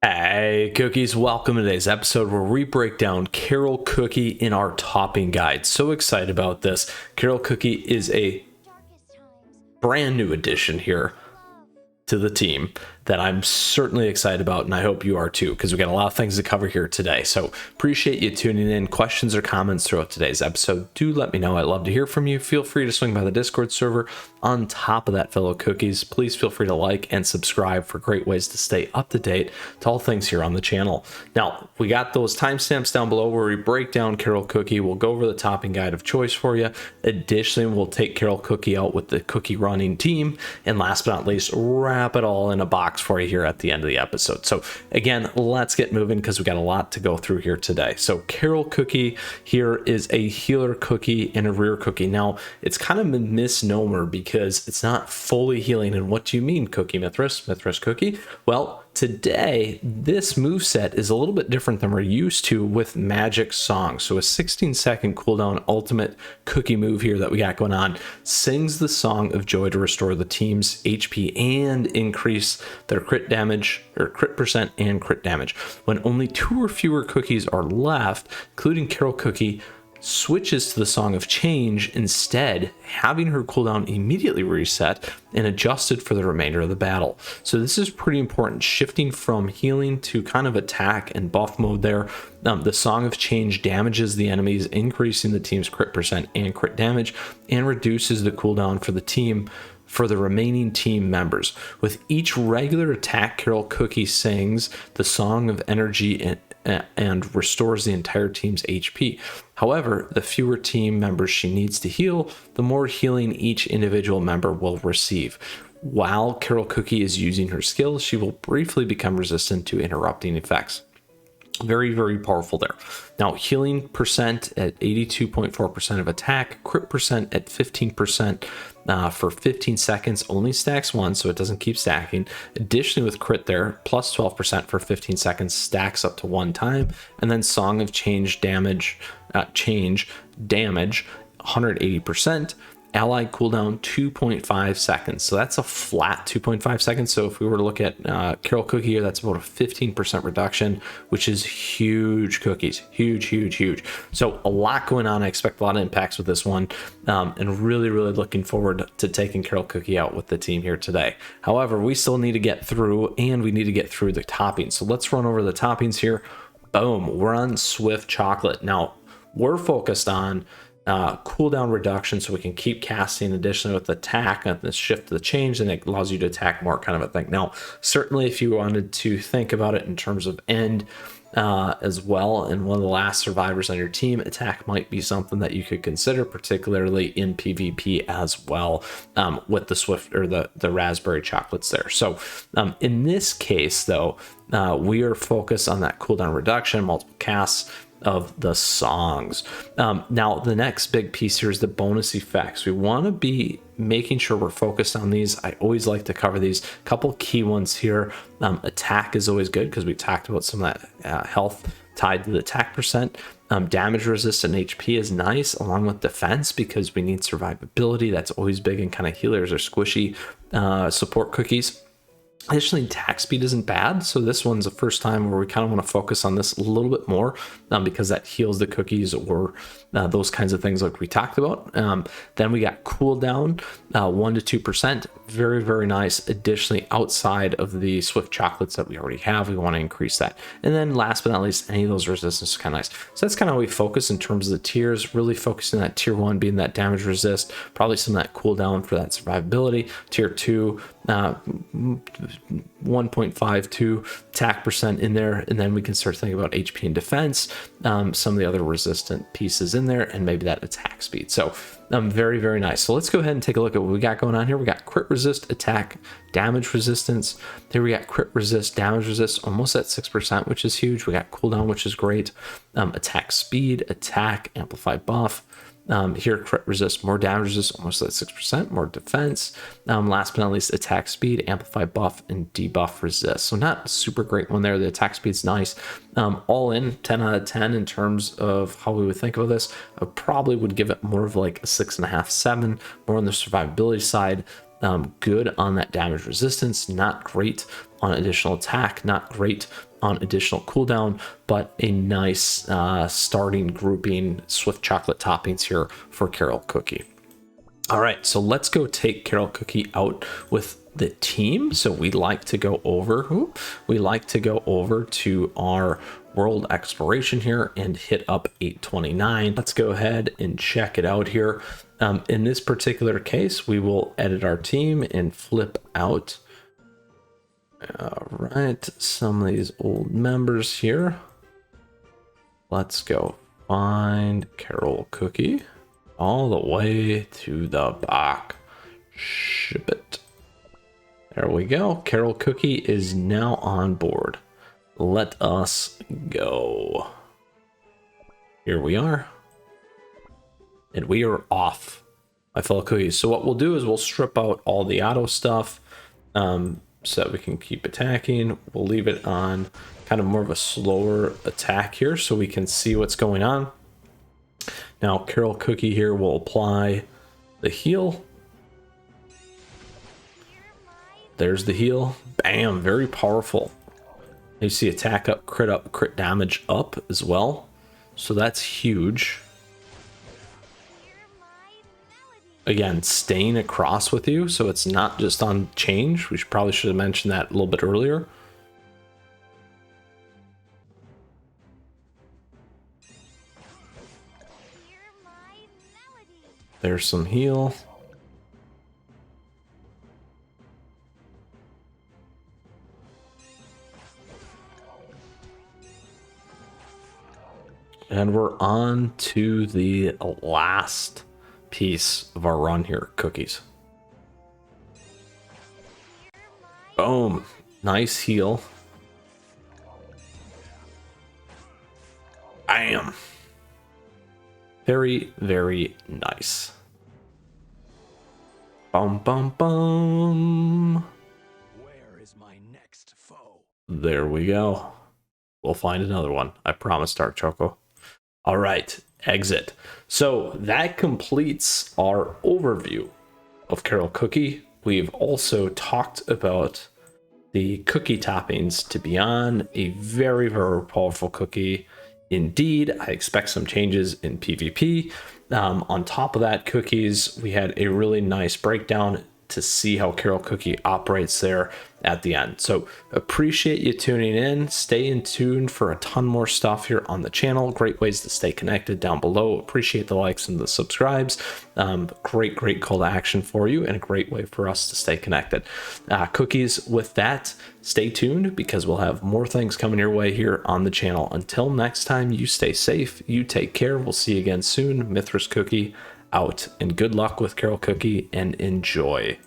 Hey cookies, welcome to today's episode where we break down Carol Cookie in our topping guide. So excited about this. Carol Cookie is a brand new addition here to the team that I'm certainly excited about, and I hope you are too, because we got a lot of things to cover here today. So appreciate you tuning in. Questions or comments throughout today's episode, do let me know. I'd love to hear from you. Feel free to swing by the Discord server. On top of that, fellow cookies, please feel free to like and subscribe for great ways to stay up to date to all things here on the channel. Now, we got those timestamps down below where we break down Carol Cookie. We'll go over the topping guide of choice for you. Additionally, we'll take Carol Cookie out with the cookie running team. And last but not least, wrap it all in a box for you here at the end of the episode. So again, let's get moving because we got a lot to go through here today. So Carol Cookie here is a healer cookie and a rear cookie. Now, it's kind of a misnomer because it's not fully healing. And what do you mean, Cookie Mythras? Mythras Cookie? Well, today, this moveset is a little bit different than we're used to with Magic Song. So a 16-second cooldown ultimate cookie move here that we got going on sings the Song of Joy to restore the team's HP and increase their crit damage, or crit percent and crit damage. When only 2 or fewer cookies are left, including Carol Cookie, switches to the Song of Change instead, having her cooldown immediately reset and adjusted for the remainder of the battle. So this is pretty important, shifting from healing to kind of attack and buff mode there. The Song of Change damages the enemies, increasing the team's crit percent and crit damage, and reduces the cooldown for the team for the remaining team members. With each regular attack, Carol Cookie sings the Song of Energy and restores the entire team's HP. However, the fewer team members she needs to heal, the more healing each individual member will receive. While Carol Cookie is using her skills, she will briefly become resistant to interrupting effects. Very, very powerful there. Now, healing percent at 82.4% of attack, crit percent at 15% for 15 seconds, only stacks once, so it doesn't keep stacking. Additionally, with crit there, plus 12% for 15 seconds, stacks up to 1 time. And then Song of Change damage, 180%. Allied cooldown 2.5 seconds. So that's a flat 2.5 seconds. So if we were to look at Carol Cookie here, that's about a 15% reduction, which is huge cookies. Huge, huge, huge. So a lot going on. I expect a lot of impacts with this one. And really, really looking forward to taking Carol Cookie out with the team here today. However, we still need to get through, and we need to get through the toppings. So let's run over the toppings here. Boom. We're on Swift Chocolate. Now, we're focused on cooldown reduction so we can keep casting. Additionally, with attack and the shift to the change, and it allows you to attack more, kind of a thing. Now, certainly if you wanted to think about it in terms of end as well, and one of the last survivors on your team, attack might be something that you could consider, particularly in PvP as well, with the Swift or the raspberry chocolates there. So in this case though, we are focused on that cooldown reduction, multiple casts of the songs. Now, the next big piece here is the bonus effects. We want to be making sure we're focused on these. I always like to cover these. Couple key ones here. Attack is always good because we talked about some of that health tied to the attack percent. Damage resistant HP is nice, along with defense, because we need survivability. That's always big in kind of healers or squishy support cookies. Additionally, attack speed isn't bad, so this one's the first time where we kind of want to focus on this a little bit more because that heals the cookies or those kinds of things like we talked about. Then we got cooldown, 1 to 2%, very, very nice. Additionally, outside of the Swift Chocolates that we already have, we want to increase that. And then last but not least, any of those resistance is kind of nice. So that's kind of how we focus in terms of the tiers, really focusing on that tier 1 being that damage resist, probably some of that cooldown for that survivability. Tier 2, 1.52 attack percent in there, and then we can start thinking about HP and defense, some of the other resistant pieces in there, and maybe that attack speed. So very, very nice. So let's go ahead and take a look at what we got going on here. We got crit resist, attack, damage resistance. There we got crit resist, damage resist, almost at 6%, which is huge. We got cooldown, which is great. Attack speed, attack, amplify buff. Here, crit resist, more damage resist, almost at 6%, more defense. Last but not least, attack speed, amplify buff, and debuff resist. So not a super great one there. The attack speed's nice. All in, 10 out of 10 in terms of how we would think about this. I probably would give it more of like a 6.5, 7, more on the survivability side. Good on that damage resistance, not great on additional attack, not great on additional cooldown, but a nice starting grouping Swift Chocolate Toppings here for Carol Cookie. All right, so let's go take Carol Cookie out with the team. So we like to go over to our world exploration here and hit up 829. Let's go ahead and check it out here. In this particular case, we will edit our team and flip out. All right, some of these old members here. Let's go find Carol Cookie all the way to the back. Ship it. There we go. Carol Cookie is now on board. Let us go. Here we are. And we are off, my fellow cookies. So what we'll do is we'll strip out all the auto stuff so that we can keep attacking. We'll leave it on kind of more of a slower attack here so we can see what's going on. Now, Carol Cookie here will apply the heal. There's the heal. Bam, very powerful. You see attack up, crit damage up as well. So that's huge. Again, staying across with you, so it's not just on change. We probably should have mentioned that a little bit earlier. There's some heal. And we're on to the last piece of our run here, cookies. Boom. Nice heal. Bam. Very, very nice. Bum, bum, bum. Where is my next foe? There we go. We'll find another one. I promise, Dark Choco. All right, exit. So that completes our overview of Carol Cookie. We've also talked about the cookie toppings to be on a very, very powerful cookie. Indeed, I expect some changes in PvP. On top of that, cookies, we had a really nice breakdown to see how Carol Cookie operates there at the end. So appreciate you tuning in. Stay in tune for a ton more stuff here on the channel. Great ways to stay connected down below. Appreciate the likes and the subscribes. Great call to action for you and a great way for us to stay connected. Cookies, with that, stay tuned because we'll have more things coming your way here on the channel. Until next time, you stay safe, you take care. We'll see you again soon. Mythras Cookie out, and good luck with Carol Cookie and enjoy.